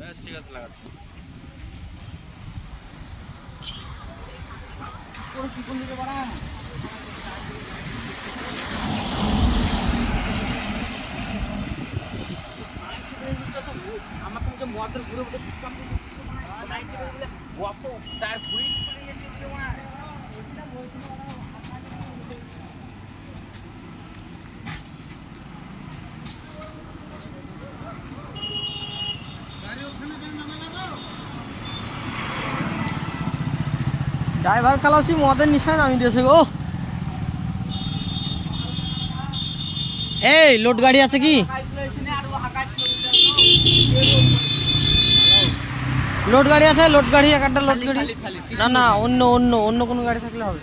বেশ ঠিক আছে লাগাচ্ছি। আমার তো মদের ঘুরে ঘুরে তার ঘুরে চলে গেছে ড্রাইভার খালাসি মদের নিশায় নামিয়ে দিয়েছে গো। এই লোড গাড়ি আছে কি? লোড গাড়ি আছে? লোড গাড়ি একটা লোড গাড়ি। না না, অন্য অন্য অন্য কোনো গাড়ি থাকলে হবে।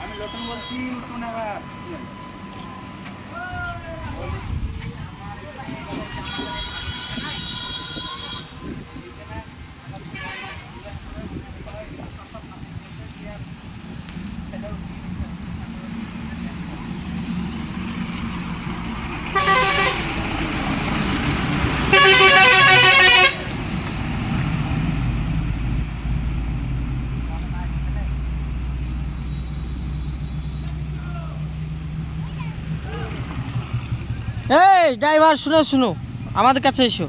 আমি লোটন বলছি কোন আবার এই ড্রাইভার, শুনো শুনো, আমাদের কাছে এসো।